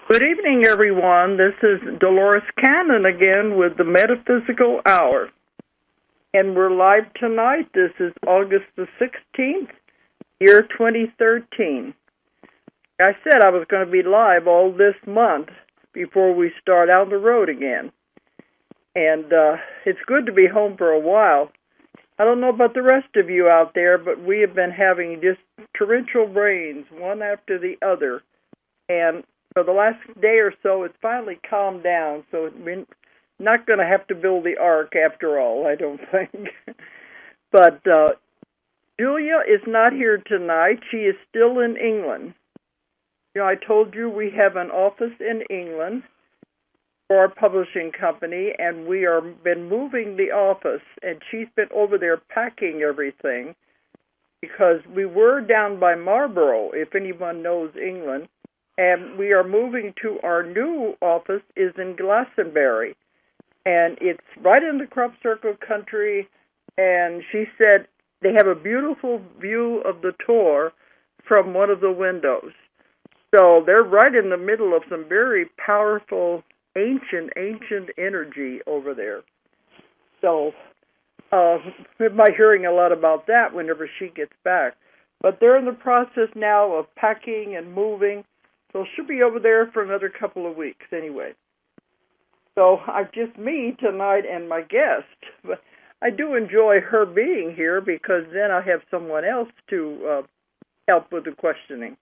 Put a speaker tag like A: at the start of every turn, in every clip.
A: Good evening, everyone. This is Dolores Cannon again with the Metaphysical Hour. And we're live tonight. This is August the 16th, year 2013. I said I was going to be live all this month before we start out the road again. And it's good to be home for a while. I don't know about the rest of you out there, but we have been having just torrential rains, one after the other. And for the last day or so, it's finally calmed down, so we're not going to have to build the ark after all, I don't think. But Julia is not here tonight. She is still in England. You know, I told you we have an office in England for our publishing company, and we are been moving the office, and she's been over there packing everything because we were down by Marlborough, if anyone knows England. And we are moving to our new office is in Glastonbury. And it's right in the crop circle country. And she said they have a beautiful view of the Tor from one of the windows. So they're right in the middle of some very powerful, ancient energy over there. So we might be hearing a lot about that whenever she gets back. But they're in the process now of packing and moving. So she'll be over there for another couple of weeks anyway. So I'm just me tonight and my guest. But I do enjoy her being here because then I have someone else to help with the questioning.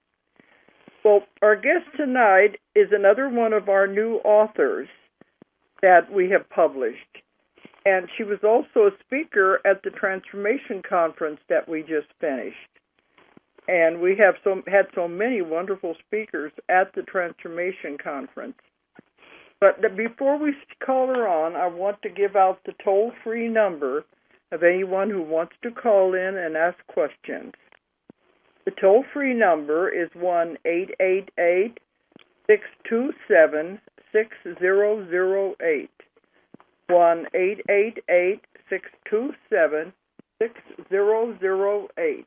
A: Well, our guest tonight is another one of our new authors that we have published. And she was also a speaker at the Transformation Conference that we just finished. And we have had so many wonderful speakers at the Transformation Conference. But before we call her on, I want to give out the toll-free number of anyone who wants to call in and ask questions. The toll-free number is 1-888-627-6008. 1-888-627-6008.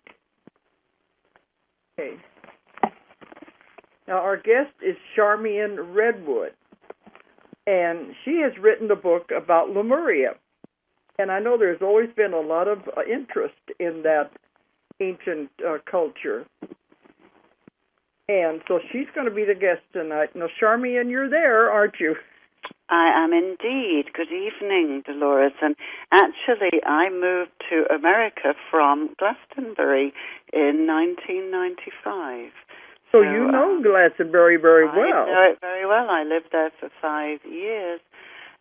A: Okay. Now, our guest is Charmian Redwood, and she has written a book about Lemuria. And I know there's always been a lot of interest in that ancient culture. And so she's going to be the guest tonight. Now, Charmian, you're there, aren't you?
B: I am indeed. Good evening, Dolores. And actually, I moved to America from Glastonbury in 1995.
A: So you know Glastonbury very well.
B: I know it very well. I lived there for 5 years.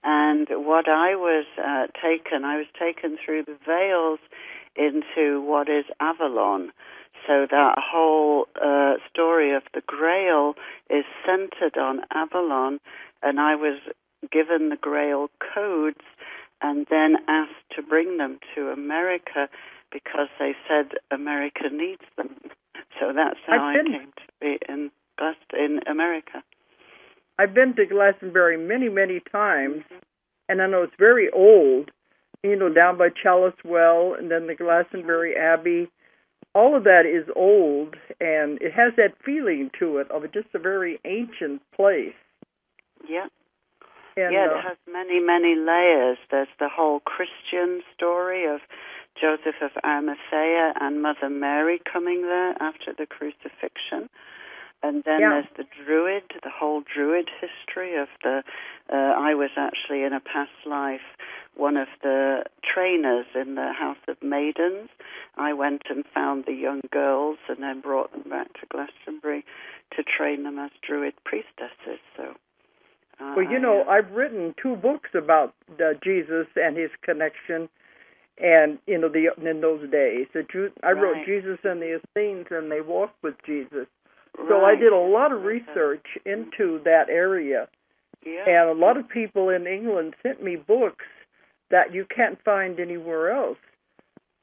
B: And what I was taken through the veils into what is Avalon. So that whole story of the Grail is centered on Avalon, and I was given the Grail codes and then asked to bring them to America because they said America needs them. So that's how I came to be in America.
A: I've been to Glastonbury many, many times, and I know it's very old, you know, down by Chalice Well and then the Glastonbury Abbey. All of that is old, and it has that feeling to it of just a very ancient place.
B: Yeah.
A: And,
B: it has many, many layers. There's the whole Christian story of Joseph of Arimathea and Mother Mary coming there after the crucifixion. And then there's the whole Druid history of I was actually in a past life one of the trainers in the House of Maidens. I went and found the young girls and then brought them back to Glastonbury to train them as Druid priestesses. So,
A: well, you know, I've written 2 books about Jesus and his connection, and you know, in those days, I wrote Jesus and the Essenes, and they walked with Jesus. So I did a lot of research into that area, and a lot of people in England sent me books that you can't find anywhere else.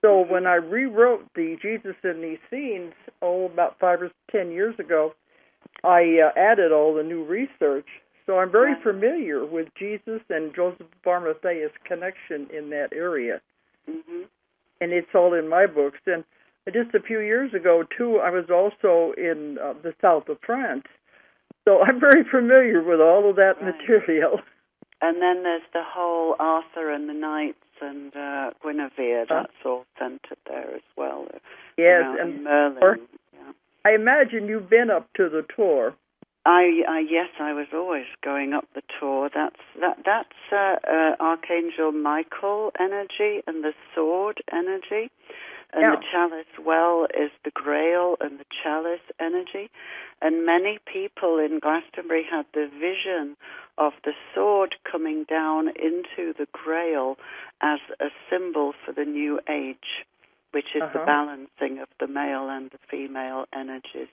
A: So when I rewrote the Jesus and the Essenes, about 5 or 10 years ago, I added all the new research. So I'm very familiar with Jesus and Joseph of Arimathea's connection in that area. And it's all in my books. And just a few years ago, too, I was also in the south of France So I'm very familiar with all of that
B: Right.
A: material.
B: And then there's the whole Arthur and the Knights and Guinevere. That's all centered there as well.
A: Yes,
B: And Merlin. Yeah.
A: I imagine you've been up to the tour.
B: Yes, I was always going up the tour. That's Archangel Michael energy and the sword energy, and the chalice well is the Grail and the chalice energy. And many people in Glastonbury had the vision of the sword coming down into the Grail as a symbol for the new age, which is the balancing of the male and the female energies.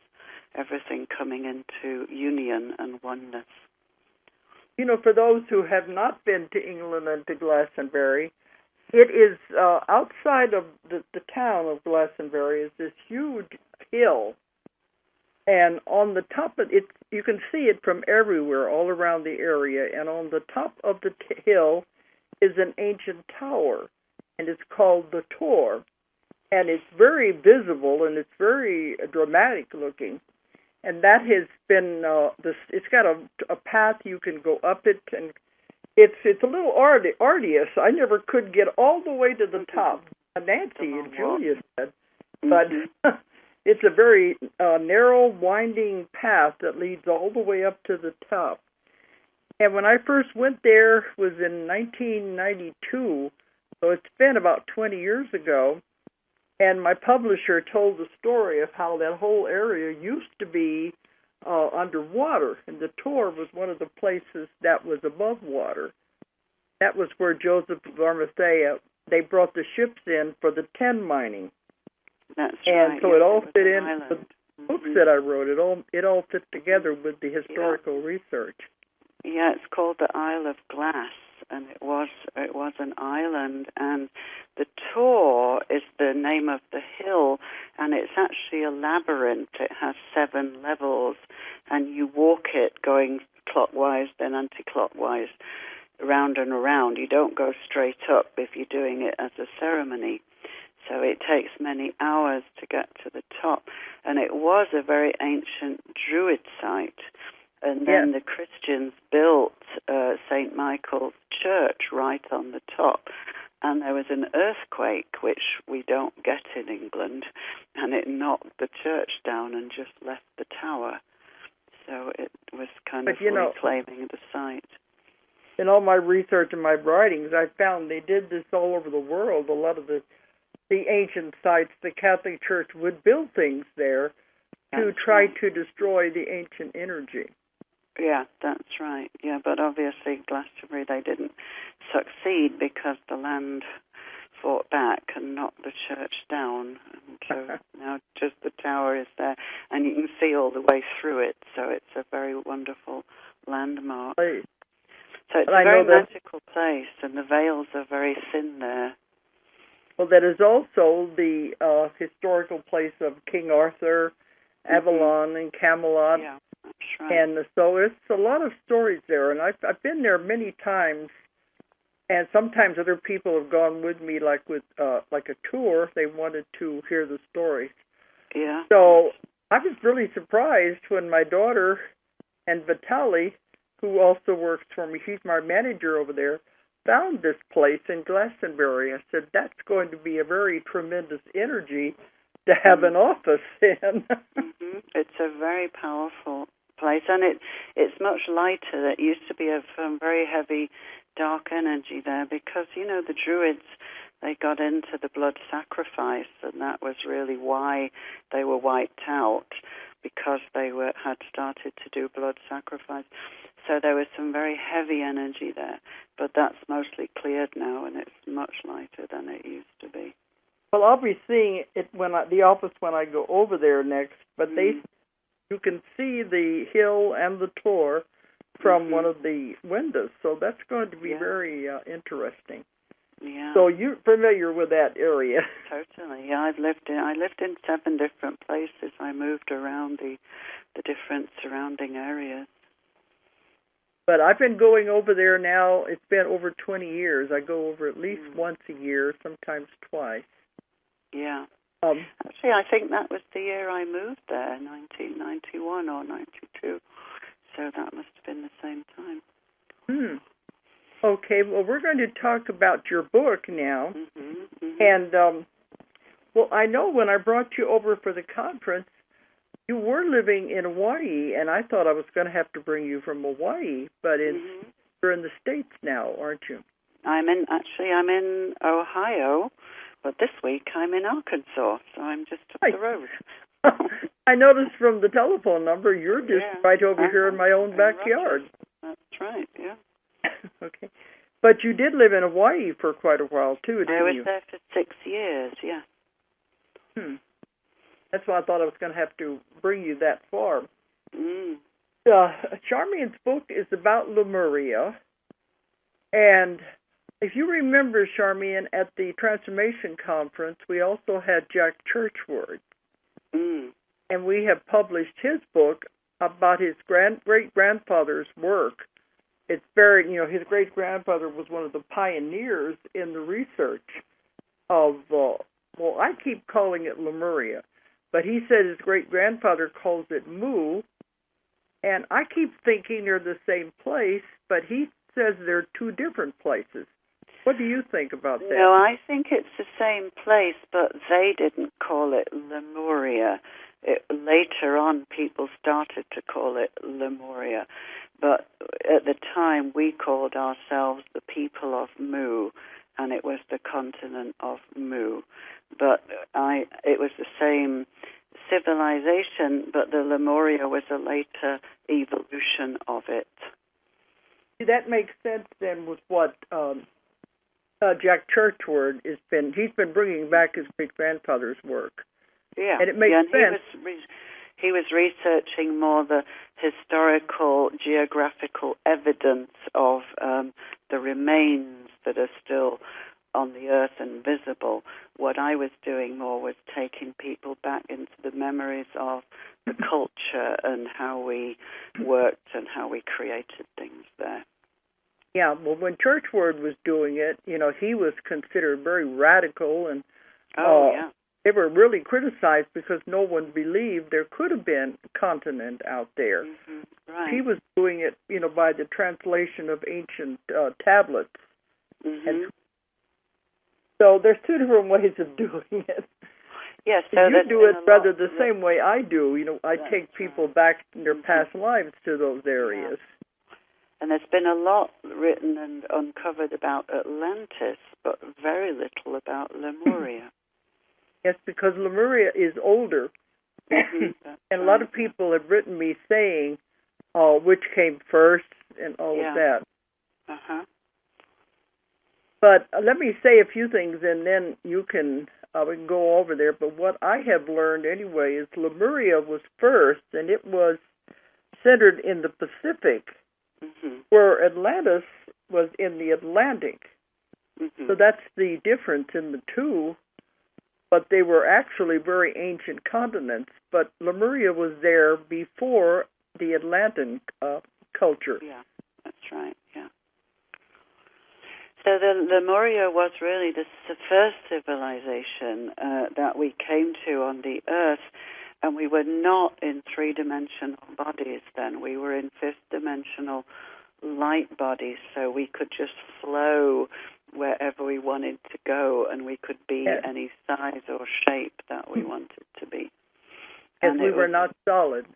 B: Everything coming into union and oneness.
A: You know, for those who have not been to England and to Glastonbury, it is outside of the town of Glastonbury is this huge hill. And on the top of it, you can see it from everywhere, all around the area. And on the top of the hill is an ancient tower, and it's called the Tor. And it's very visible, and it's very dramatic looking. And that has been it's got a path you can go up it, and it's a little arduous. I never could get all the way to the top. Nancy and Julia said, but it's a very narrow, winding path that leads all the way up to the top. And when I first went there was in 1992, so it's been about 20 years ago. And my publisher told the story of how that whole area used to be underwater, and the Tor was one of the places that was above water. That was where Joseph of Arimathea, they brought the ships in for the tin mining.
B: That's
A: and
B: right.
A: so it all fit in with the books that I wrote. It all fit together with the historical research.
B: Yeah, it's called the Isle of Glass, and it was an island, and the Tor is the name of the hill, and it's actually a labyrinth. It has 7 levels, and you walk it going clockwise, then anti-clockwise, around and around. You don't go straight up if you're doing it as a ceremony. So it takes many hours to get to the top, and it was a very ancient Druid site. And then the Christians built St. Michael's Church right on the top. And there was an earthquake, which we don't get in England, and it knocked the church down and just left the tower. So it was kind of reclaiming the site.
A: In all my research and my writings, I found they did this all over the world. A lot of the ancient sites, the Catholic Church would build things there to try to destroy the ancient energy.
B: Yeah, that's right. Yeah, but obviously Glastonbury, they didn't succeed because the land fought back and knocked the church down. And so now just the tower is there, and you can see all the way through it. So it's a very wonderful landmark.
A: Right.
B: So it's a very magical place, and the veils are very thin there.
A: Well, that is also the historical place of King Arthur, Avalon, and Camelot.
B: Yeah. That's right.
A: And so it's a lot of stories there, and I've been there many times, and sometimes other people have gone with me, like a tour. They wanted to hear the stories.
B: Yeah.
A: So I was really surprised when my daughter and Vitaly, who also works for me, she's my manager over there, found this place in Glastonbury. I said, that's going to be a very tremendous energy to have an office in.
B: It's a very powerful place, and it's much lighter. It used to be a very heavy, dark energy there because, the Druids, they got into the blood sacrifice, and that was really why they were wiped out, because they had started to do blood sacrifice. So there was some very heavy energy there, but that's mostly cleared now, and it's much lighter than it used to be.
A: Well, I'll be seeing it the office when I go over there next. But you can see the hill and the Tor from one of the windows, so that's going to be very interesting.
B: Yeah.
A: So you're familiar with that area?
B: Totally. Yeah, I lived in 7 different places. I moved around the different surrounding areas.
A: But I've been going over there now. It's been over 20 years. I go over at least once a year, sometimes twice.
B: Yeah. Actually, I think that was the year I moved there, 1991 or 92. So that must have been the same time.
A: Okay, well, we're going to talk about your book now.
B: Mm-hmm.
A: And, well, I know when I brought you over for the conference, you were living in Hawaii, and I thought I was going to have to bring you from Hawaii, but you're in the States now, aren't you?
B: I'm in Ohio, but this week I'm in Arkansas, so I'm just up the road.
A: I noticed from the telephone number you're just right over here in my own backyard.
B: That's right, yeah.
A: Okay. But you did live in Hawaii for quite a while, too, didn't you?
B: I was there for 6 years, yeah.
A: That's why I thought I was going to have to bring you that far. Charmian's book is about Lemuria. And if you remember, Charmian, at the Transformation Conference, we also had Jack Churchward. And we have published his book about his great-grandfather's work. It's very, his great-grandfather was one of the pioneers in the research of, I keep calling it Lemuria, but he said his great-grandfather calls it Mu, and I keep thinking they're the same place, but he says they're two different places. What do you think about that?
B: No, I think it's the same place, but they didn't call it Lemuria. Later on, people started to call it Lemuria. But at the time, we called ourselves the people of Mu, and it was the continent of Mu. But it was the same civilization, but the Lemuria was a later evolution of it.
A: That makes sense then with what Jack Churchward he's been bringing back his great-grandfather's work.
B: Yeah,
A: and it makes sense.
B: He was researching more the historical, geographical evidence of the remains that are still on the earth and visible. What I was doing more was taking people back into the memories of the culture and how we worked and how we created things there.
A: Yeah, well, when Churchward was doing it, he was considered very radical, and they were really criticized because no one believed there could have been a continent out there.
B: Right.
A: He was doing it, by the translation of ancient tablets. And so there's two different ways of doing it.
B: Yes, so
A: you do it rather the same way I do. I take people back in their past lives to those areas.
B: And there's been a lot written and uncovered about Atlantis, but very little about Lemuria.
A: Yes, because Lemuria is older. And a lot of people have written me saying which came first and all of that. But let me say a few things, and then we can go over there. But what I have learned anyway is Lemuria was first, and it was centered in the Pacific, where Atlantis was in the Atlantic. So that's the difference in the two. But they were actually very ancient continents. But Lemuria was there before the Atlantean culture.
B: Yeah, that's right, yeah. So the Lemuria was really the first civilization that we came to on the Earth, and we were not in three-dimensional bodies then. We were in fifth-dimensional light bodies, so we could just flow wherever we wanted to go, and we could be any size or shape that we wanted to be.
A: And we were not solid.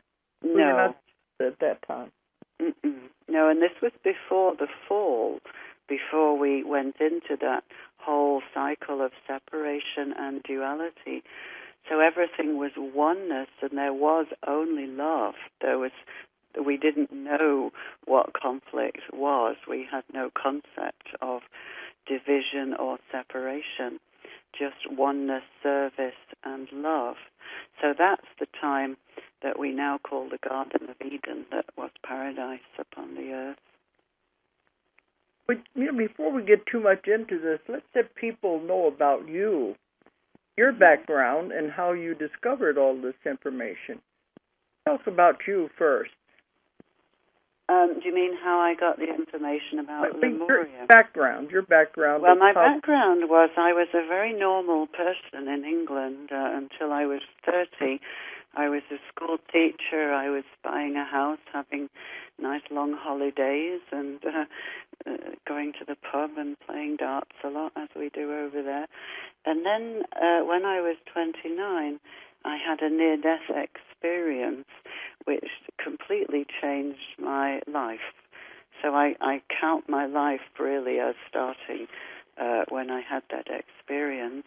B: No.
A: We were not at that time.
B: No, and this was before the fall, before we went into that whole cycle of separation and duality. So everything was oneness, and there was only love. We didn't know what conflict was. We had no concept of division or separation, just oneness, service, and love. So that's the time that we now call the Garden of Eden, that was paradise upon the earth.
A: But before we get too much into this, let's let people know about you, your background, and how you discovered all this information. Tell us about you first.
B: Do you mean how I got the information about Lemuria?
A: Your background.
B: Well, my background was I was a very normal person in England until I was 30. I was a school teacher. I was buying a house, having nice long holidays, and going to the pub and playing darts a lot, as we do over there. And then when I was 29, I had a near-death experience which completely changed my life. So I count my life really as starting when I had that experience.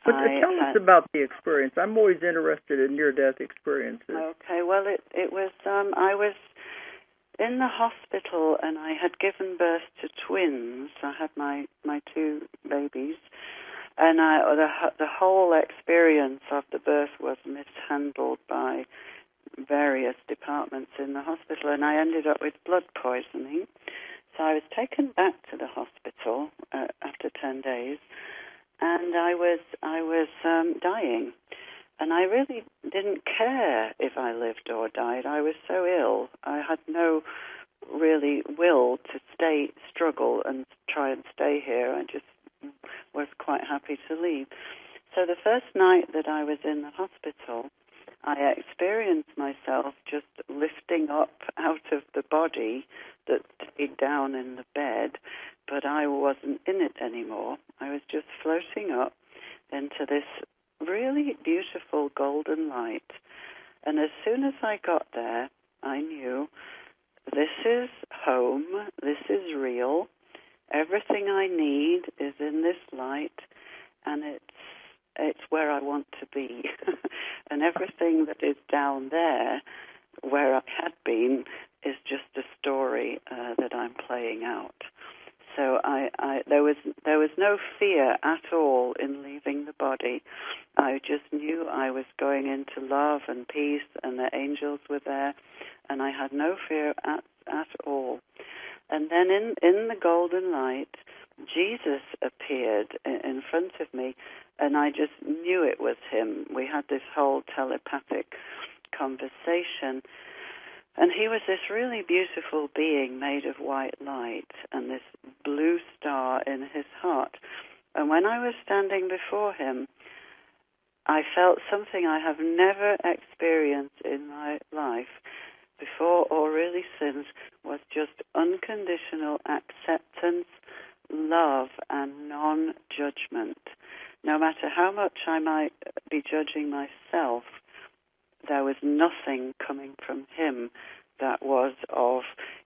A: But tell us about the experience. I'm always interested in near-death experiences.
B: Okay, well, it was, I was in the hospital and I had given birth to twins. I had my two babies, and the whole experience of the birth was mishandled by various departments in the hospital, and I ended up with blood poisoning. So I was taken back to the hospital after 10 days, and I was dying. And I really didn't care if I lived or died. I was so ill. I had no really will to struggle and try and stay here. I just was quite happy to leave. So the first night that I was in the hospital, I experienced myself just lifting up out of the body that stayed down in the bed, but I wasn't in it anymore. I was just floating up into this really beautiful golden light. And as soon as I got there, I knew this is home, this is real, everything I need is in this light, and it's where I want to be. And everything that is down there, where I had been, is just a story that I'm playing out. So there was no fear at all in leaving the body. I just knew I was going into love and peace, and the angels were there, and I had no fear at all. And then in the golden light, Jesus appeared in front of me, and I just knew it was him. We had this whole telepathic conversation. And he was this really beautiful being made of white light and this blue star in his heart. And when I was standing before him, I felt something I have never experienced in my life before or really since, was just unconditional acceptance, love, and non-judgment. No matter how much I might be judging myself, there was nothing coming from him that was of,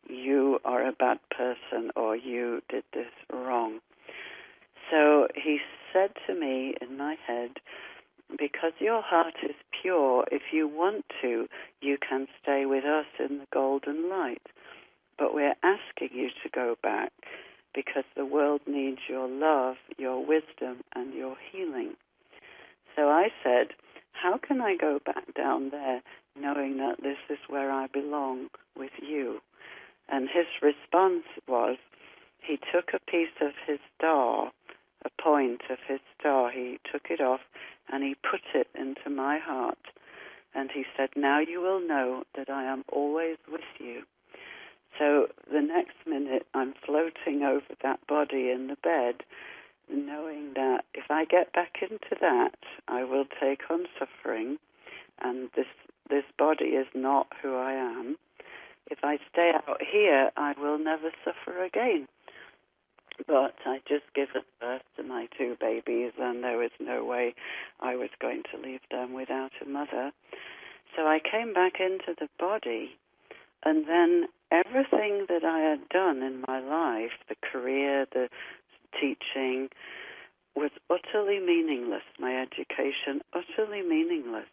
B: you are a bad person or you did this wrong. So he said to me in my head, because your heart is pure, if you want to, you can stay with us in the golden light. But we're asking you to go back because the world needs your love, your wisdom, and your healing. So I said, how can I go back down there knowing that this is where I belong with you? And his response was, he took a piece of his star, a point of his star, he took it off and he put it into my heart. And he said, now you will know that I am always with you. So the next minute I'm floating over that body in the bed, knowing that if I get back into that, I will take on suffering, and this body is not who I am. If I stay out here, I will never suffer again. But I just given birth to my two babies, and there was no way I was going to leave them without a mother. So I came back into the body, and then everything that I had done in my life, the career, the teaching, was utterly meaningless. My education, utterly meaningless.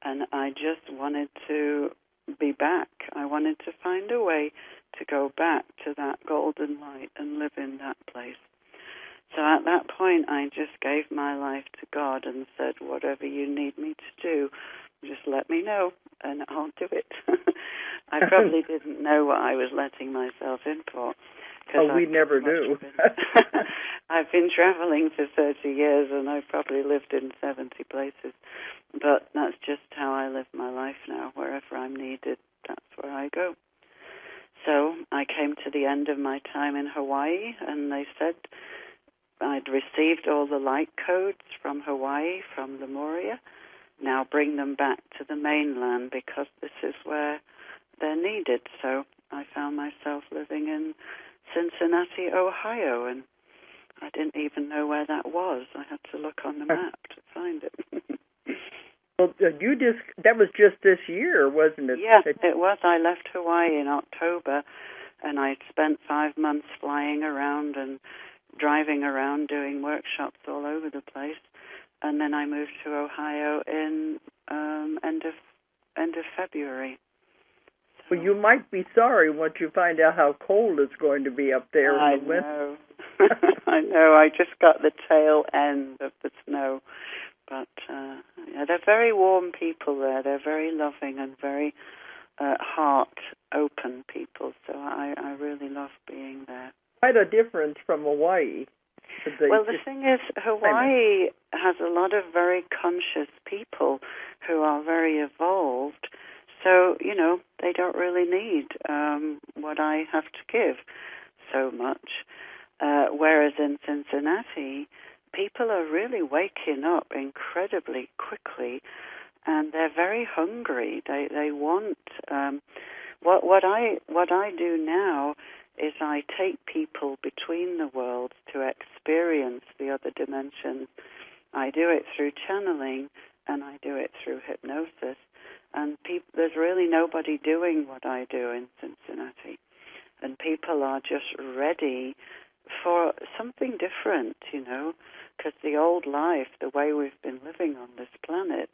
B: And I just wanted to be back. I wanted to find a way to go back to that golden light and live in that place. So at that point, I just gave my life to God and said, whatever you need me to do, just let me know, and I'll do it. I probably didn't know what I was letting myself in for.
A: Oh, we never do.
B: I've been traveling for 30 years, and I've probably lived in 70 places. But that's just how I live my life now. Wherever I'm needed, that's where I go. So I came to the end of my time in Hawaii, and they said I'd received all the light codes from Hawaii, from Lemuria, now bring them back to the mainland because this is where they're needed. So I found myself living in Cincinnati, Ohio, and I didn't even know where that was. I had to look on the map to find it.
A: Well, that was just this year, wasn't it?
B: Yeah, it was. I left Hawaii in October, and I spent 5 months flying around and driving around doing workshops all over the place. And then I moved to Ohio in end of February. So,
A: well, you might be sorry once you find out how cold it's going to be up there in the winter.
B: I know. I just got the tail end of the snow. But yeah, they're very warm people there. They're very loving and very heart-open people. So I really love being there.
A: Quite a difference from Hawaii.
B: Well, the thing is, Hawaii has a lot of very conscious people who are very evolved. So, they don't really need what I have to give so much. Whereas in Cincinnati, people are really waking up incredibly quickly, and they're very hungry. They want what I do now is I take people between the worlds to experience the other dimensions. I do it through channeling, and I do it through hypnosis. And there's really nobody doing what I do in Cincinnati. And people are just ready for something different, because the old life, the way we've been living on this planet,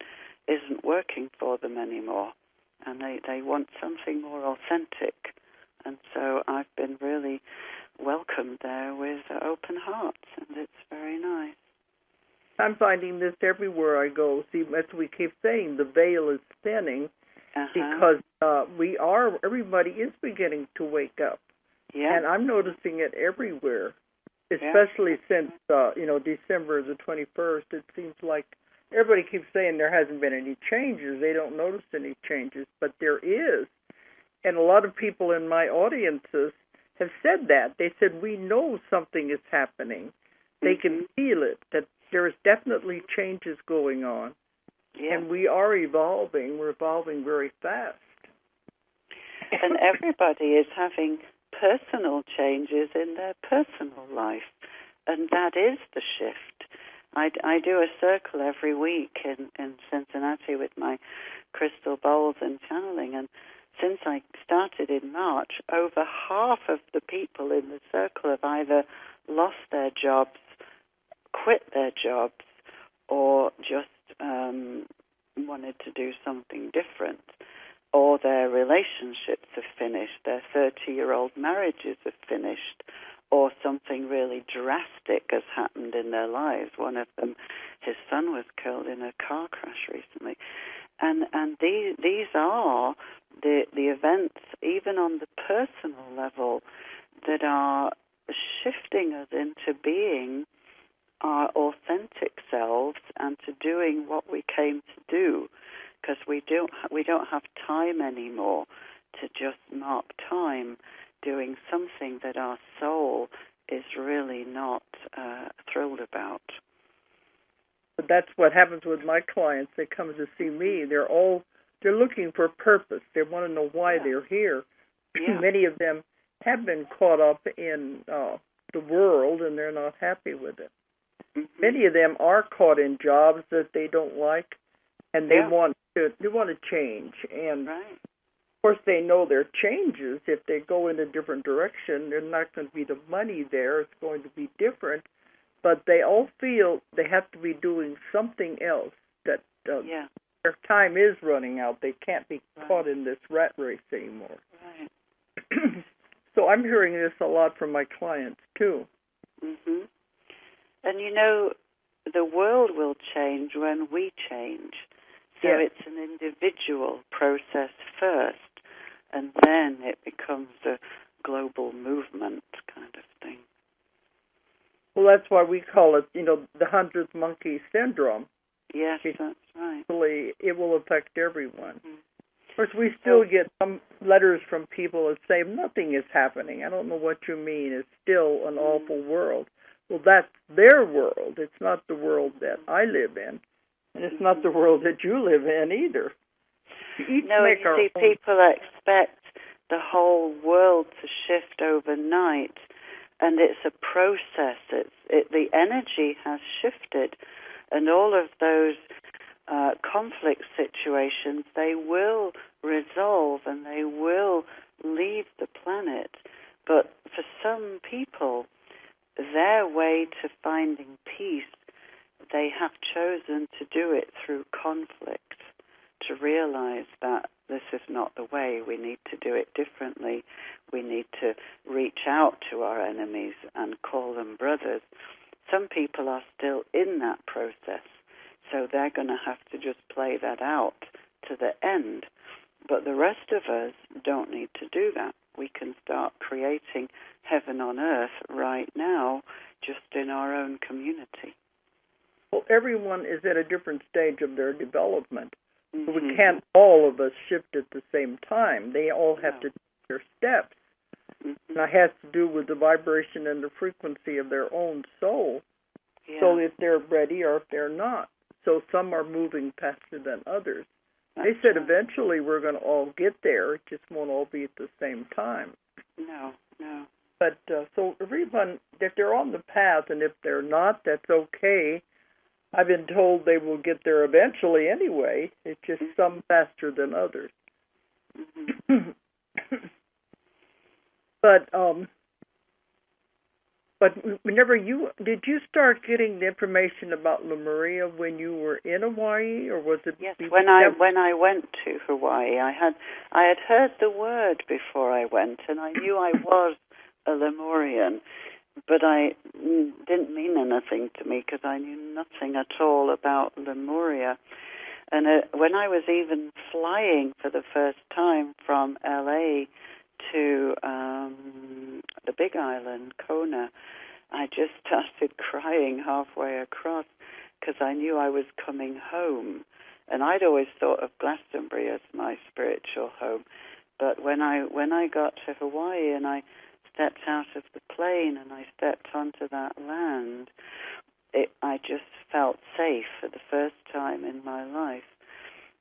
B: isn't working for them anymore. And they want something more authentic. And so I've been really welcomed there with open hearts, and it's very nice.
A: I'm finding this everywhere I go. See, as we keep saying, the veil is thinning because everybody is beginning to wake up.
B: Yeah.
A: And I'm noticing it everywhere, especially since, December the 21st. It seems like everybody keeps saying there hasn't been any changes. They don't notice any changes, but there is. And a lot of people in my audiences have said that. They said, we know something is happening. They can feel it, that there is definitely changes going on. Yeah. And we are evolving. We're evolving very fast.
B: And everybody is having personal changes in their personal life. And that is the shift. I do a circle every week in Cincinnati with my crystal bowls and channeling. And since I started in March, over half of the people in the circle have either lost their jobs, quit their jobs, or just wanted to do something different, or their relationships have finished, their 30-year-old marriages have finished, or something really drastic has happened in their lives. One of them, his son was killed in a car crash recently. And these are the events, even on the personal level, that are shifting us into being our authentic selves and to doing what we came to do, because we don't have time anymore to just mark time doing something that our soul is really not thrilled about.
A: But that's what happens with my clients. They come to see me. They're looking for purpose. They want to know why they're here.
B: Yeah.
A: Many of them have been caught up in the world, and they're not happy with it. Mm-hmm. Many of them are caught in jobs that they don't like, and they want to change. And of course, they know their changes. If they go in a different direction, there's not going to be the money there. It's going to be different. But they all feel they have to be doing something else, that their time is running out. They can't be caught in this rat race anymore. Right. So I'm hearing this a lot from my clients, too.
B: Mm-hmm. And, the world will change when we change. So it's an individual process first, and then it becomes a global movement kind of thing.
A: Well, that's why we call it, the 100th monkey syndrome.
B: Yes, that's right.
A: It will affect everyone. Mm-hmm. Of course, we still get some letters from people that say, nothing is happening. I don't know what you mean. It's still an awful world. Well, that's their world. It's not the world that I live in. And it's not the world that you live in either.
B: No, you see, people expect the whole world to shift overnight, and it's a process. The energy has shifted, and all of those conflict situations, they will resolve and they will leave the planet. But for some people, their way to finding peace, they have chosen to do it through conflict, to realize that this is not the way. We need to do it differently. We need to reach out to our enemies and call them brothers. Some people are still in that process, so they're going to have to just play that out to the end. But the rest of us don't need to do that. We can start creating heaven on earth right now, just in our own community.
A: Well, everyone is at a different stage of their development.
B: Mm-hmm.
A: We can't all of us shift at the same time. They all have to take their steps. Mm-hmm. And that has to do with the vibration and the frequency of their own soul. Yeah. So if they're ready or if they're not. So some are moving faster than others. They said eventually we're going to all get there. It just won't all be at the same time.
B: No.
A: But so everyone, if they're on the path, and if they're not, that's okay. I've been told they will get there eventually anyway. It's just some faster than others. Mm-hmm. But whenever did you start getting the information about Lemuria when you were in Hawaii, or was it?
B: Yes, when I went to Hawaii, I had heard the word before I went, and I knew I was a Lemurian, but I didn't mean anything to me because I knew nothing at all about Lemuria. And when I was even flying for the first time from L.A. to the Big Island, Kona, I just started crying halfway across because I knew I was coming home. And I'd always thought of Glastonbury as my spiritual home. But when I got to Hawaii and I stepped out of the plane and I stepped onto that land, I just felt safe for the first time in my life.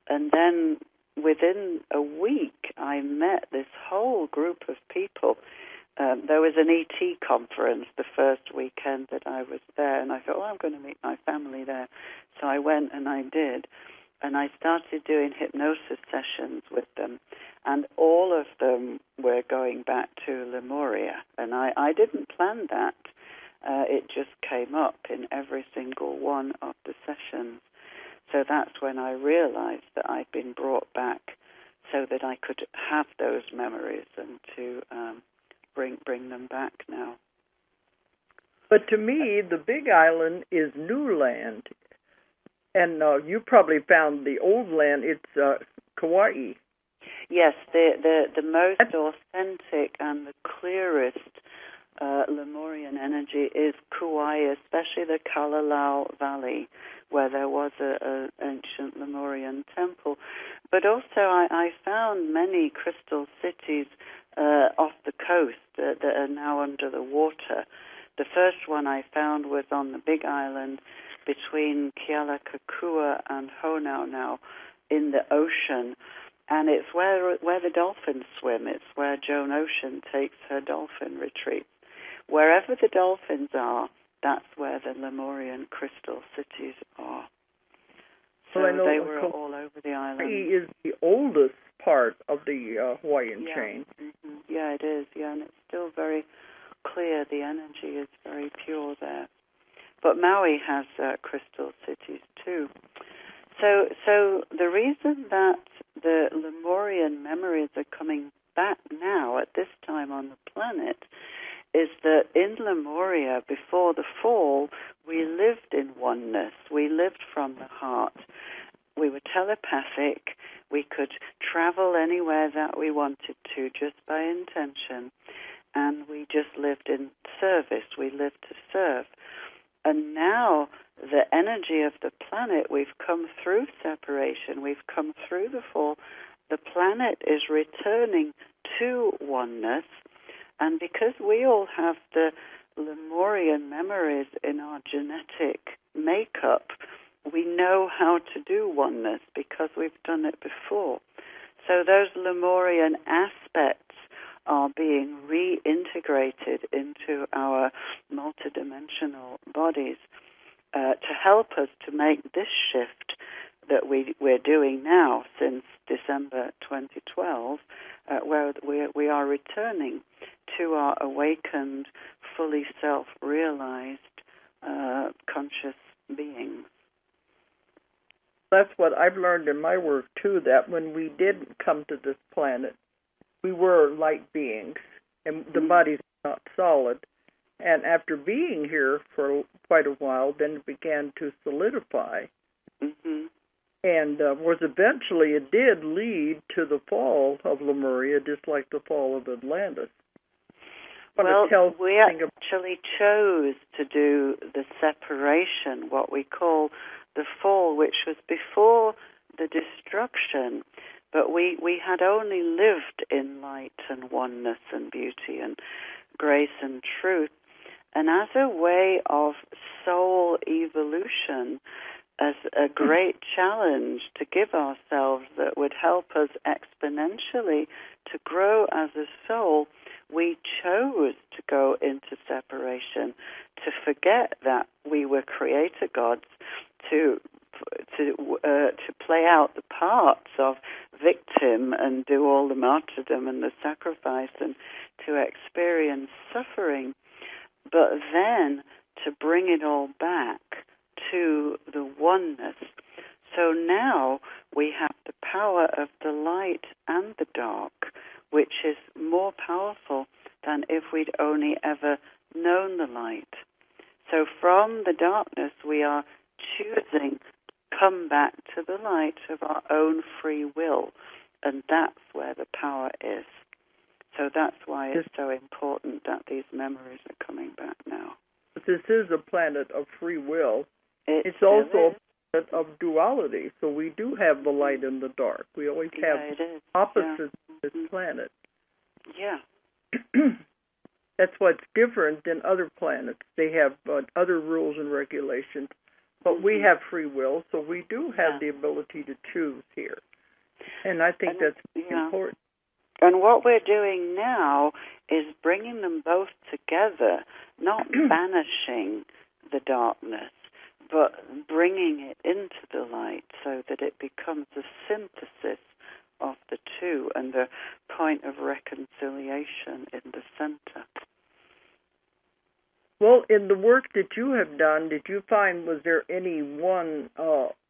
B: And then within a week, I met this whole group of people. There was an ET conference the first weekend that I was there, and I thought, I'm going to meet my family there. So I went and I did. And I started doing hypnosis sessions with them. And all of them were going back to Lemuria. And I didn't plan that. It just came up in every single one of the sessions. So that's when I realized that I'd been brought back so that I could have those memories and to bring them back now.
A: But to me, the Big Island is new land. And you probably found the old land. It's Kauai.
B: Yes, the most authentic and the clearest Lemurian energy is Kauai, especially the Kalalau Valley, where there was an ancient Lemurian temple. But also I found many crystal cities off the coast that are now under the water. The first one I found was on the Big Island between Kealakekua and Honau now in the ocean. And it's where the dolphins swim. It's where Joan Ocean takes her dolphin retreats. Wherever the dolphins are, that's where the Lemurian crystal cities are. So they were all over the island.
A: Kauai is the oldest part of the Hawaiian chain.
B: Mm-hmm. Yeah, it is. Yeah, and it's still very clear. The energy is very pure there. But Maui has crystal cities too. So the reason that the Lemurian memories are coming back now at this time on the planet is that in Lemuria, before the fall, we lived in oneness. We lived from the heart. We were telepathic. We could travel anywhere that we wanted to just by intention. And we just lived in service. We lived to serve. And now the energy of the planet, we've come through separation. We've come through the fall. The planet is returning to oneness. And because we all have the Lemurian memories in our genetic makeup, we know how to do oneness because we've done it before. So those Lemurian aspects are being reintegrated into our multidimensional bodies to help us to make this shift that we're doing now since December 2012, where we are returning to our awakened, fully self-realized, conscious beings.
A: That's what I've learned in my work, too, that when we did come to this planet, we were light beings, and the body's not solid. And after being here for quite a while, then it began to solidify.
B: Mm-hmm.
A: And was eventually, it did lead to the fall of Lemuria, just like the fall of Atlantis.
B: Well, we actually chose to do the separation, what we call the fall, which was before the destruction, but we had only lived in light and oneness and beauty and grace and truth. And as a way of soul evolution, as a great challenge to give ourselves that would help us exponentially to grow as a soul, we chose to go into separation, to forget that we were creator gods, to play out the parts of victim and do all the martyrdom and the sacrifice and to experience suffering, but then to bring it all back to the oneness. So now we have the power of the light and the dark, which is more powerful than if we'd only ever known the light. So from the darkness we are choosing to come back to the light of our own free will, and that's where the power is. So that's why it's so important that these memories are coming back now.
A: This is a planet of free will. It's also a planet of duality, so we do have the light and the dark. We always have opposites on this planet.
B: Yeah.
A: That's what's different than other planets. They have other rules and regulations, but we have free will, so we do have the ability to choose here. And I think that's important.
B: And what we're doing now is bringing them both together, not banishing the darkness, but bringing it into the light so that it becomes a synthesis of the two and the point of reconciliation in the center.
A: Well, in the work that you have done, did you find, was there any one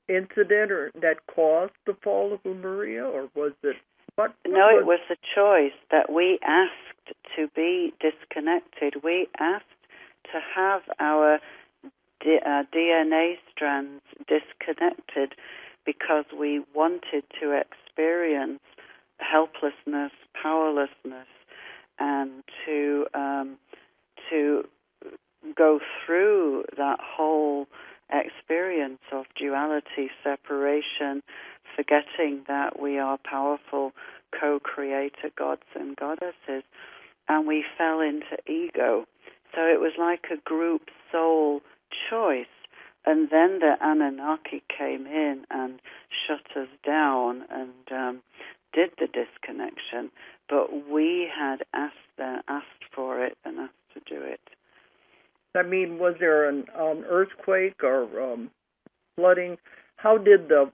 A: incident or that caused the fall of Lemuria, or was it
B: No, it was a choice that we asked to be disconnected. We asked to have our DNA strands disconnected because we wanted to experience helplessness, powerlessness, and to go through that whole experience of duality, separation, forgetting that we are powerful co-creator gods and goddesses, and we fell into ego. So it was like a group soul choice, and then the Anunnaki came in and shut us down and did the disconnection, but we had asked for it and asked to do it.
A: I mean, was there an earthquake or flooding? How did the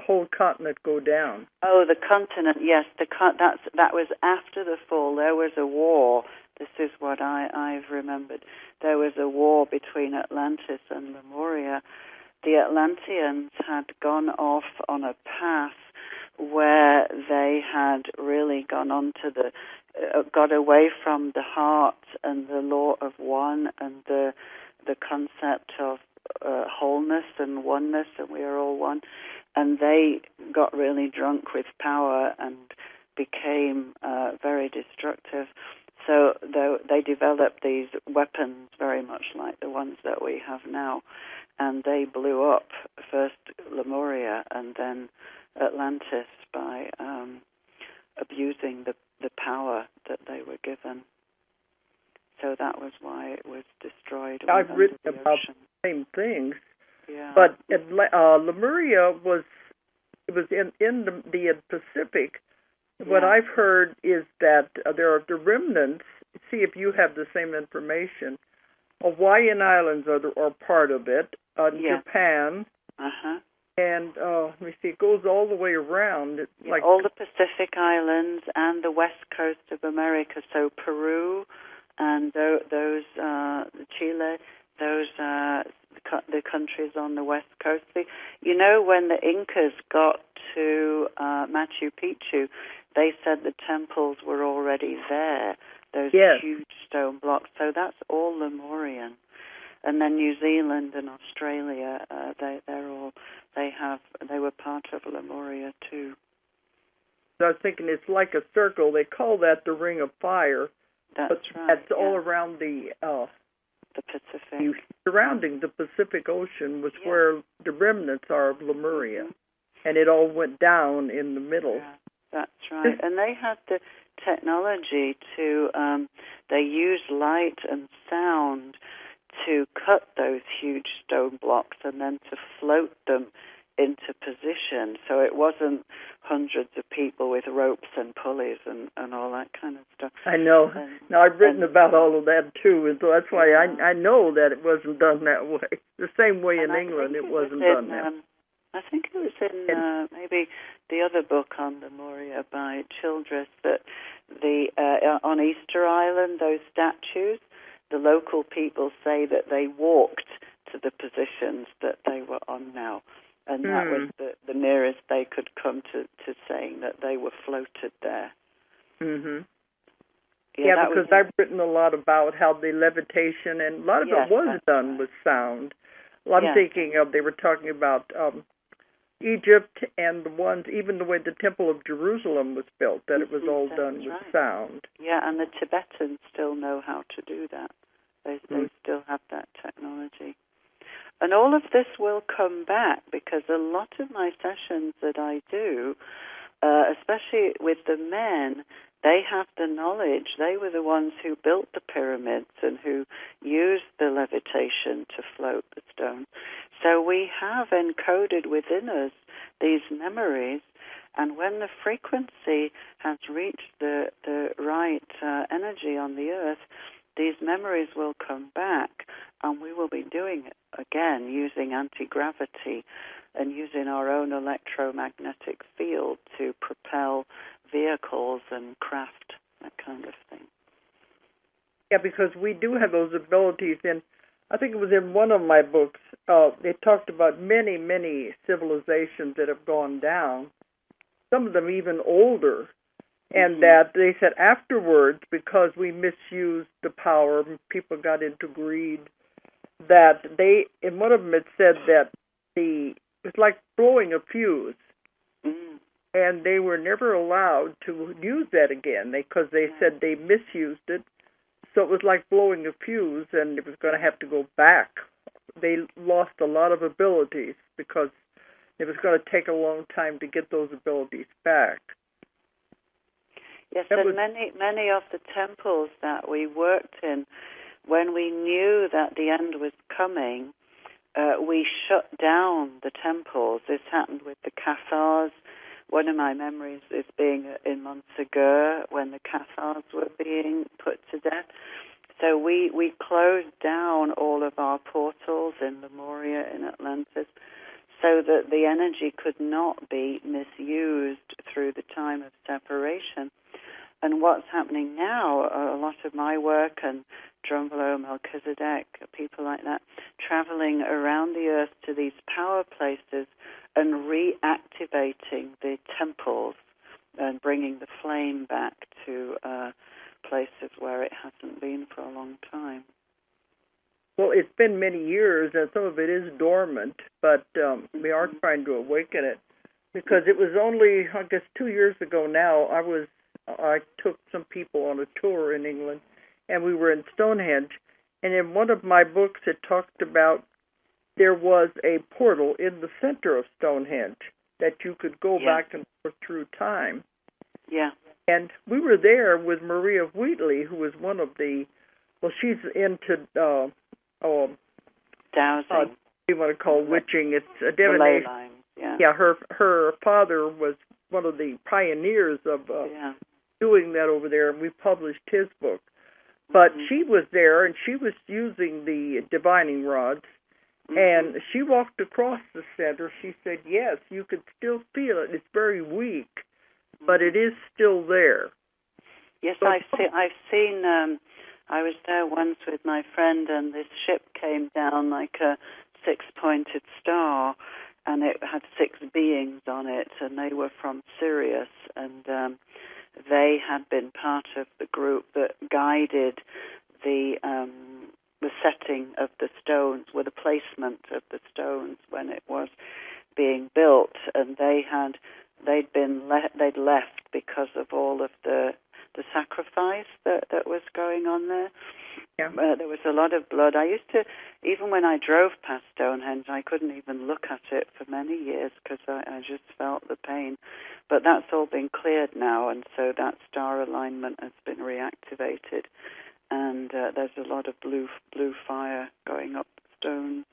A: whole continent go down?
B: Oh, the continent, yes. That was after the fall. There was a war. This is what I've remembered. There was a war between Atlantis and Lemuria. The Atlanteans had gone off on a path where they had really gone onto got away from the heart and the law of one and the concept of wholeness and oneness, and we are all one. And they got really drunk with power and became very destructive. So they developed these weapons very much like the ones that we have now. And they blew up first Lemuria and then Atlantis by abusing the power that they were given. So that was why it was destroyed.
A: I've written about the same things.
B: Yeah.
A: But Lemuria was in the Pacific. What I've heard is that there are the remnants. See if you have the same information. Hawaiian Islands are part of it. Japan.
B: Uh-huh.
A: And let me see, it goes all the way around. It's like
B: all the Pacific Islands and the west coast of America. So Peru and those Chile, those the countries on the west coast. You know, when the Incas got to Machu Picchu, they said the temples were already there. Those huge stone blocks. So that's all Lemurian. And then New Zealand and Australia, they were part of Lemuria too.
A: So I was thinking it's like a circle. They call that the Ring of Fire.
B: That's right.
A: That's all around the
B: Pacific.
A: Surrounding the Pacific Ocean was where the remnants are of Lemuria. Mm-hmm. And it all went down in the middle.
B: Yeah, that's right. And they had the technology to, they used light and sound to cut those huge stone blocks and then to float them into position. So it wasn't hundreds of people with ropes and pulleys and all that kind of stuff.
A: I know. Now, I've written about all of that, too, and so that's why I know that it wasn't done that way. The same way in England, it wasn't done that way.
B: I think it was in maybe the other book on Lemuria by Childress, that on Easter Island, those statues, the local people say that they walked to the positions that they were on now. And that was the nearest they could come to saying that they were floated there.
A: Mm-hmm. Yeah, because I've written a lot about how the levitation, and a lot of it was done with sound. Well, I'm thinking of, they were talking about Egypt and the ones, even the way the Temple of Jerusalem was built, that it was all done with sound.
B: Yeah, and the Tibetans still know how to do that. They still have that technology. And all of this will come back because a lot of my sessions that I do, especially with the men, they have the knowledge. They were the ones who built the pyramids and who used the levitation to float the stone. So we have encoded within us these memories, and when the frequency has reached the right energy on the earth, these memories will come back, and we will be doing it again using anti-gravity and using our own electromagnetic field to propel vehicles and craft, that kind of thing.
A: Yeah, because we do have those abilities, and I think it was in one of my books, they talked about many, many civilizations that have gone down, some of them even older, and that they said afterwards, because we misused the power, people got into greed, that in one of them it said that it's like blowing a fuse, and they were never allowed to use that again, because they said they misused it, so it was like blowing a fuse, and it was going to have to go back. They lost a lot of abilities, because it was going to take a long time to get those abilities back.
B: Yes, and many of the temples that we worked in, when we knew that the end was coming, we shut down the temples. This happened with the Cathars. One of my memories is being in Montsegur when the Cathars were being put to death. So we closed down all of our portals in Lemuria, in Atlantis, so that the energy could not be misused through the time of separation. And what's happening now, a lot of my work and Drumbelow, Melchizedek, people like that, traveling around the earth to these power places and reactivating the temples and bringing the flame back to places where it hasn't been for a long time.
A: Well, it's been many years, and some of it is dormant, but we are trying to awaken it, because it was only, I guess, 2 years ago now, I took some people on a tour in England, and we were in Stonehenge, and in one of my books it talked about there was a portal in the center of Stonehenge that you could go back and forth through time.
B: Yeah.
A: And we were there with Maria Wheatley, who was one of she's into
B: dowsing.
A: you want to call witching. It's a
B: The ley
A: divination.
B: lines, yeah.
A: Yeah, her father was one of the pioneers of doing that over there, and we published his book. But she was there, and she was using the divining rods, and she walked across the center. She said, yes, you could still feel it. It's very weak, but it is still there.
B: Yes,
A: So,
B: I've seen. I was there once with my friend, and this ship came down like a six-pointed star, and it had 6 beings on it, and they were from Sirius, and they had been part of the group that guided the setting of the stones, or the placement of the stones when it was being built, and they'd left because of all of the sacrifice that was going on there.
A: Yeah.
B: There was a lot of blood. I used to, even when I drove past Stonehenge, I couldn't even look at it for many years because I just felt the pain. But that's all been cleared now, and so that star alignment has been reactivated, and there's a lot of blue fire going up the stones.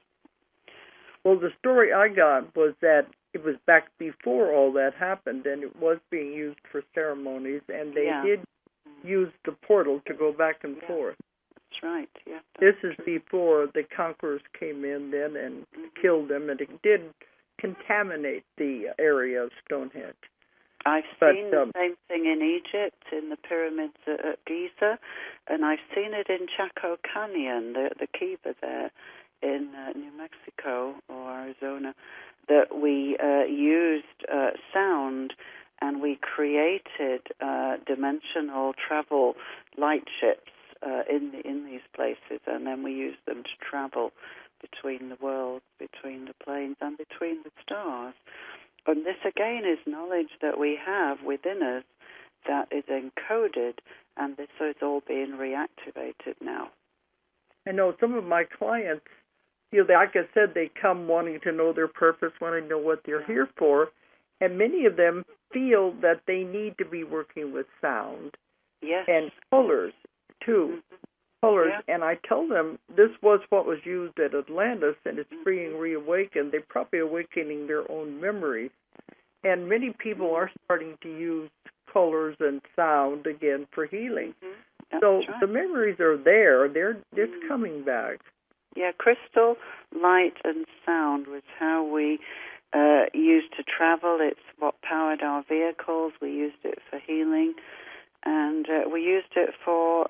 A: Well, the story I got was that it was back before all that happened, and it was being used for ceremonies, and they did use the portal to go back and forth.
B: That's right, yeah.
A: This is before the conquerors came in then and killed them, and it did contaminate the area of Stonehenge.
B: I've seen the same thing in Egypt, in the pyramids at Giza, and I've seen it in Chaco Canyon, the kiva there in New Mexico or Arizona, that we used sound, and we created dimensional travel light ships in these places, and then we used them to travel between the worlds, between the planes, and between the stars. And this, again, is knowledge that we have within us that is encoded, and this is all being reactivated now.
A: I know some of my clients, like I said, they come wanting to know their purpose, wanting to know what they're here for, and many of them feel that they need to be working with sound and colors, too. Colors, and I tell them this was what was used at Atlantis, and it's being reawakened. They're probably awakening their own memories, and many people are starting to use colors and sound again for healing. So the memories are there. It's coming back.
B: Yeah, crystal, light, and sound was how we used to travel. It's what powered our vehicles. We used it for healing, and we used it for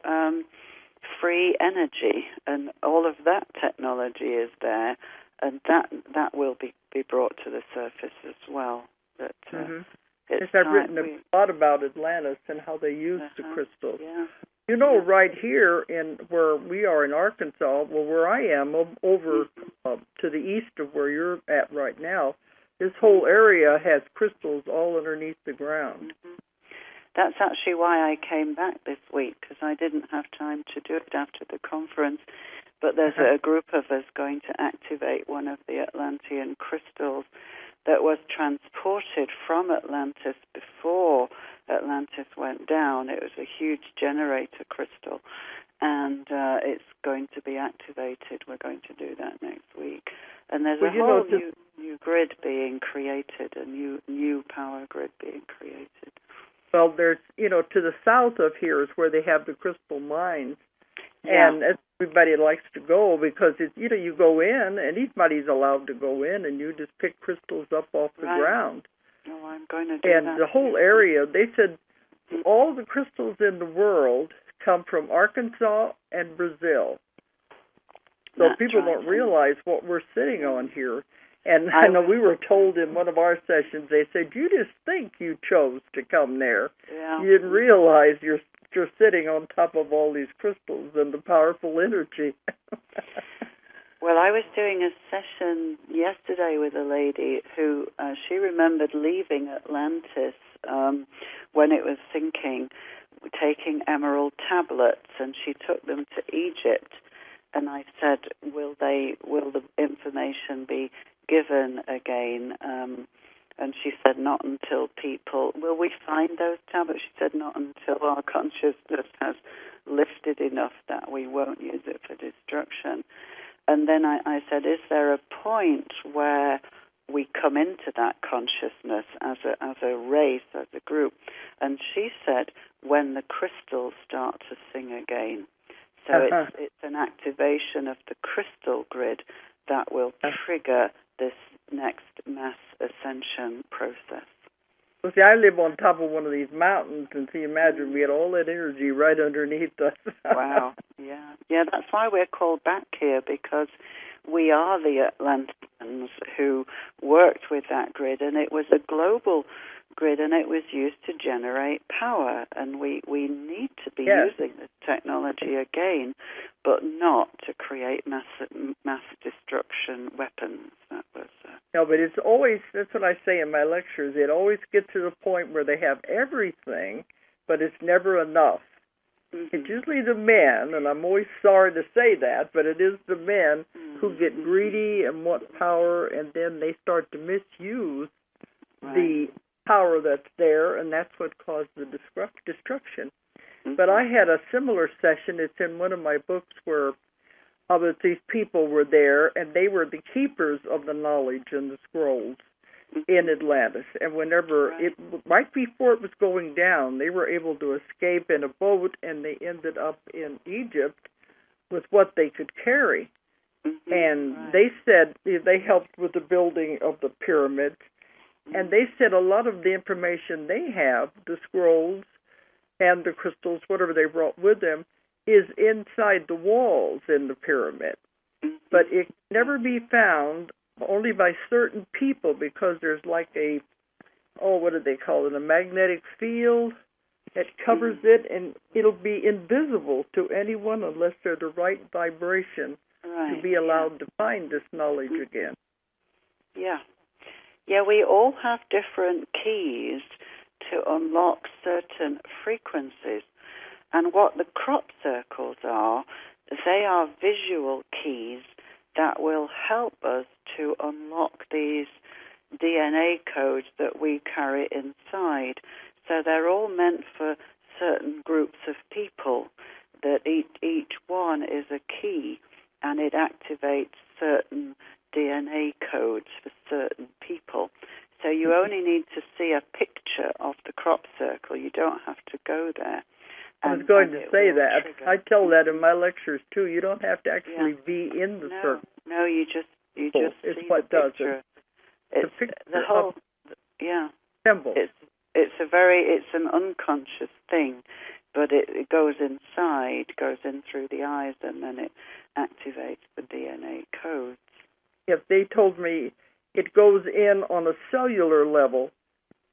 B: free energy, and all of that technology is there, and that will be brought to the surface as well. That
A: I've written a lot about Atlantis and how they used the crystals.
B: Yeah.
A: You know, right here in where we are in Arkansas, well, where I am, over to the east of where you're at right now, this whole area has crystals all underneath the ground.
B: That's actually why I came back this week, because I didn't have time to do it after the conference. But there's a group of us going to activate one of the Atlantean crystals that was transported from Atlantis before Atlantis went down. It was a huge generator crystal, and it's going to be activated. We're going to do that next week. And there's a whole new grid being created, a new power grid being created.
A: Well, there's, to the south of here is where they have the crystal mines, and everybody likes to go because it's, you go in, and anybody's allowed to go in, and you just pick crystals up off the ground.
B: Oh, I'm going to do
A: that. And the whole area, they said all the crystals in the world come from Arkansas and Brazil. So people don't realize what we're sitting on here. And I know we were told in one of our sessions, they said, you just think you chose to come there.
B: Yeah.
A: You didn't realize you're sitting on top of all these crystals and the powerful energy.
B: Well, I was doing a session yesterday with a lady who, she remembered leaving Atlantis when it was sinking, taking emerald tablets, and she took them to Egypt. And I said, will the information be given again? And she said, not until will we find those tablets? She said, not until our consciousness has lifted enough that we won't use it for destruction. And then I said, is there a point where we come into that consciousness as a race, as a group? And she said, when the crystals start to sing again. So it's an activation of the crystal grid that will trigger this next mass ascension process.
A: Well, see, I live on top of one of these mountains, and so you imagine we had all that energy right underneath us.
B: Wow, yeah. Yeah, that's why we're called back here, because we are the Atlanteans who worked with that grid, and it was a global grid, and it was used to generate power, and we need to be using this technology again, but not to create mass destruction weapons. That was
A: no, but it's always, that's what I say in my lectures, it always gets to the point where they have everything, but it's never enough. Mm-hmm. It's usually the men, and I'm always sorry to say that, but it is the men who get greedy and want power, and then they start to misuse the power that's there, and that's what caused the destruction. Mm-hmm. But I had a similar session. It's in one of my books where these people were there, and they were the keepers of the knowledge and the scrolls in Atlantis. And whenever right before it was going down, they were able to escape in a boat, and they ended up in Egypt with what they could carry. Mm-hmm. And they said they helped with the building of the pyramids. And they said a lot of the information they have, the scrolls and the crystals, whatever they brought with them, is inside the walls in the pyramid. But it can never be found only by certain people, because there's like a, what do they call it, a magnetic field that covers it, and it'll be invisible to anyone unless they're the right vibration to be allowed to find this knowledge again.
B: Yeah. Yeah, we all have different keys to unlock certain frequencies. And what the crop circles are, they are visual keys that will help us to unlock these DNA codes that we carry inside. So they're all meant for certain groups of people, that each one is a key, and it activates certain DNA codes for certain people. So you only need to see a picture of the crop circle. You don't have to go there.
A: I was going to say that. Trigger. I tell that in my lectures too. You don't have to actually be in the circle.
B: No, you just
A: it's
B: see
A: what
B: the
A: does
B: picture.
A: It.
B: It's
A: the picture
B: the whole
A: symbol.
B: It's an unconscious thing, but it goes inside, goes in through the eyes, and then it activates the DNA codes.
A: If they told me it goes in on a cellular level,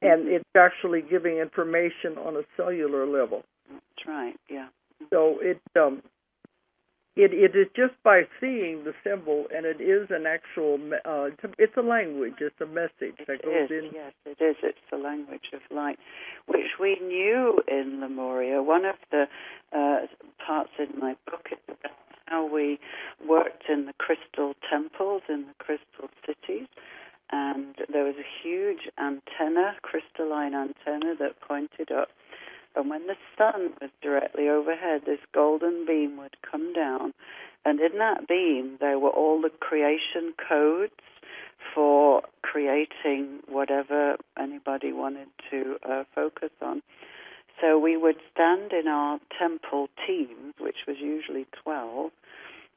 A: and it's actually giving information on a cellular level.
B: That's right, yeah.
A: So it is just by seeing the symbol, and it is an actual, it's a language, it's a message that goes in.
B: Yes, it is. It's the language of light, which we knew in Lemuria. One of the parts in my book is about how we worked in the crystal temples, in the crystal cities, and there was a huge antenna, crystalline antenna that pointed up. And when the sun was directly overhead, this golden beam would come down, and in that beam there were all the creation codes for creating whatever anybody wanted to focus on. So we would stand in our temple teams, which was usually 12,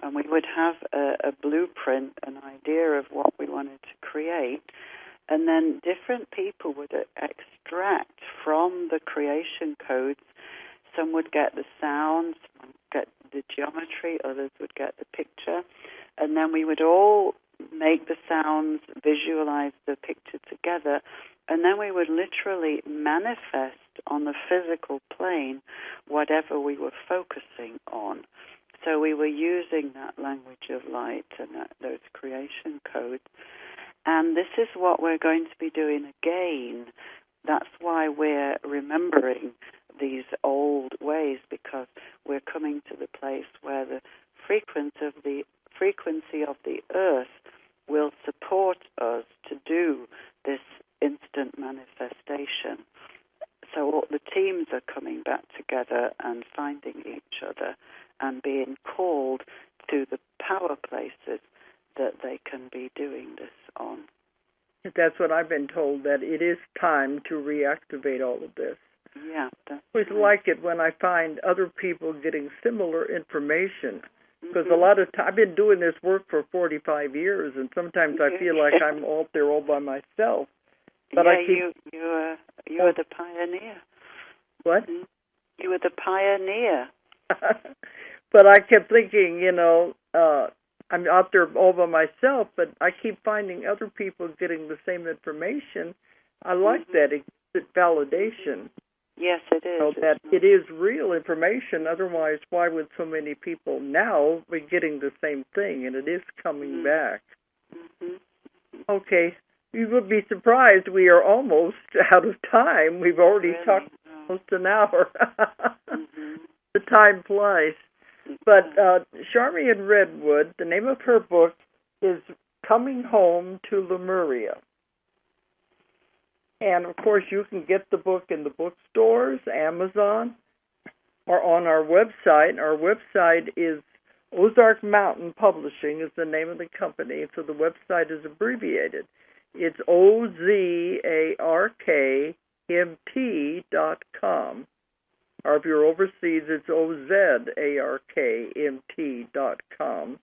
B: and we would have a blueprint, an idea of what we wanted to create. And then different people would extract from the creation codes. Some would get the sounds, some would get the geometry, others would get the picture. And then we would all make the sounds, visualize the picture together, and then we would literally manifest on the physical plane whatever we were focusing on. So we were using that language of light and those creation codes. And this is what we're going to be doing again. That's why we're remembering these old ways, because we're coming to the place where the frequency of the earth will support us to do this instant manifestation. So all the teams are coming back together and finding each other and being called to the power places that they can be doing this on.
A: That's what I've been told, that it is time to reactivate all of this.
B: Yeah, that's
A: I always like it when I find other people getting similar information, because a lot of time, I've been doing this work for 45 years, and sometimes I feel like I'm out there all by myself. But
B: you were the pioneer.
A: What?
B: You were the pioneer.
A: But I kept thinking, I'm out there all by myself, but I keep finding other people getting the same information. I like that. It's validation.
B: Yes, it is.
A: So that it is real information. Otherwise, why would so many people now be getting the same thing? And it is coming back. Okay. You would be surprised. We are almost out of time. We've already talked almost an hour. The time flies. But Charmian Redwood, the name of her book is Coming Home to Lemuria. And, of course, you can get the book in the bookstores, Amazon, or on our website. Our website is Ozark Mountain Publishing is the name of the company, so the website is abbreviated. It's OZARKMT.com. Or if you're overseas, it's OZARKMT.com.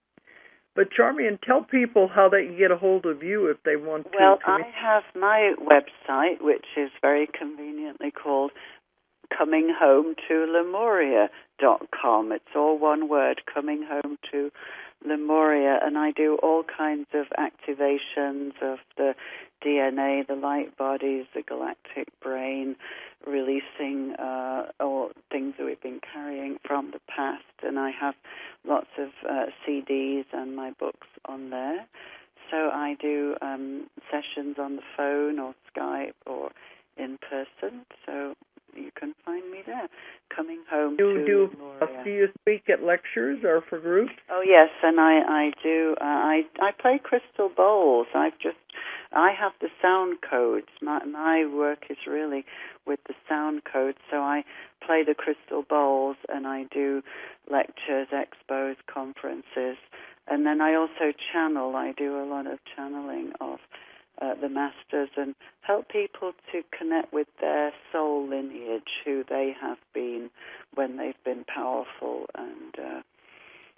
A: But, Charmian, tell people how they can get a hold of you if they want to.
B: Well, I have my website, which is very conveniently called ComingHomeToLemuria.com. It's all one word, Coming Home to Lemuria, and I do all kinds of activations of the DNA, the light bodies, the galactic brain, releasing all things that we've been carrying from the past. And I have lots of CDs and my books on there. So I do sessions on the phone or Skype or in person. So you can find me there. Coming Home to Lemuria.
A: Do you speak at lectures or for groups?
B: Oh yes, and I do. I play crystal bowls. I have the sound codes. My work is really with the sound codes. So I play the crystal bowls, and I do lectures, expos, conferences, and then I also channel. I do a lot of channeling of the masters and help people to connect with their soul lineage, who they have been when they've been powerful and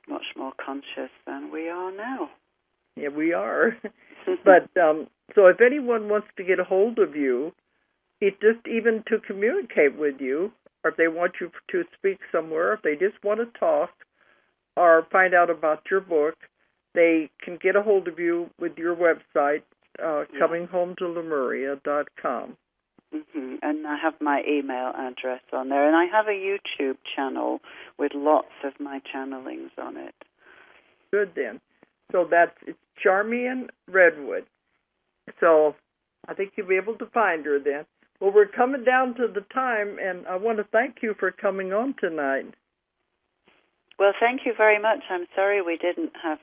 B: much more conscious than we are now.
A: Yeah, we are. But so if anyone wants to get a hold of you, it's just even to communicate with you, or if they want you to speak somewhere, if they just want to talk or find out about your book, they can get a hold of you with your website, ComingHomeToLemuria.com.
B: And I have my email address on there. And I have a YouTube channel with lots of my channelings on it.
A: Good, then. So it's Charmian Redwood. So I think you'll be able to find her then. Well, we're coming down to the time, and I want to thank you for coming on tonight.
B: Well, thank you very much. I'm sorry we didn't have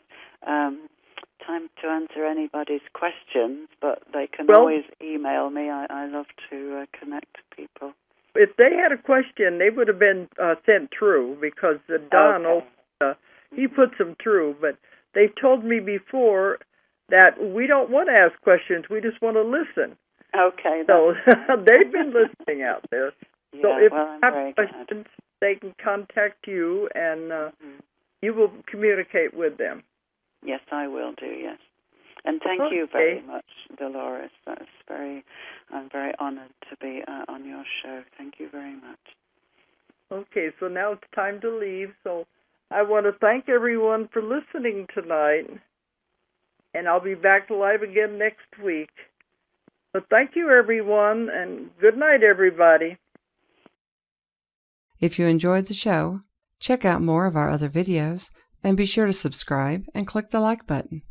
B: time to answer anybody's questions, but they can always email me. I love to connect people.
A: If they had a question, they would have been sent through, because Don, he puts them through, but they've told me before that we don't want to ask questions, we just want to listen.
B: Okay.
A: So they've been listening out there.
B: Yeah,
A: so if
B: they
A: have questions, they can contact you, and you will communicate with them.
B: Yes, I will do, yes. And thank you very much, Dolores. I'm very honored to be on your show. Thank you very much.
A: Okay, so now it's time to leave. So I want to thank everyone for listening tonight, and I'll be back live again next week. So thank you, everyone, and good night, everybody.
C: If you enjoyed the show, check out more of our other videos, and be sure to subscribe and click the like button.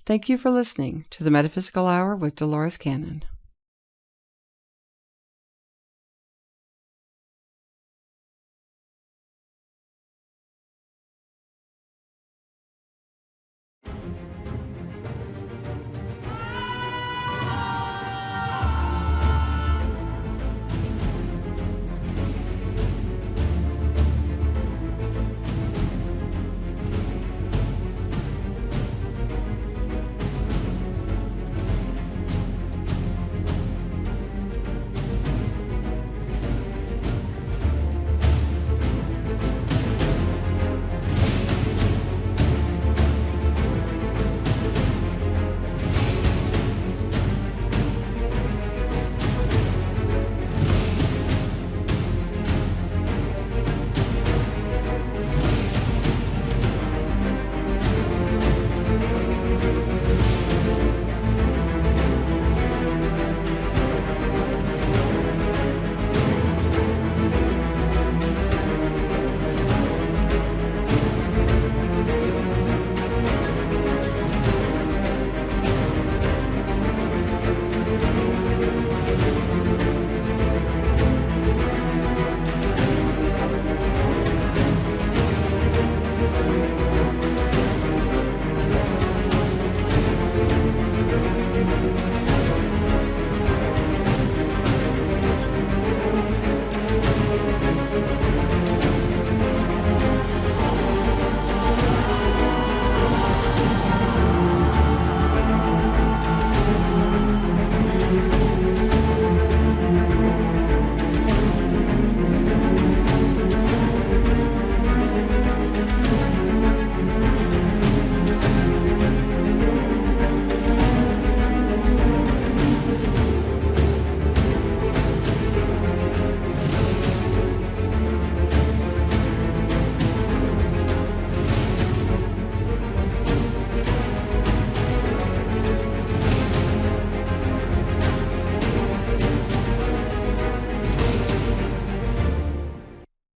C: Thank you for listening to the Metaphysical Hour with Dolores Cannon.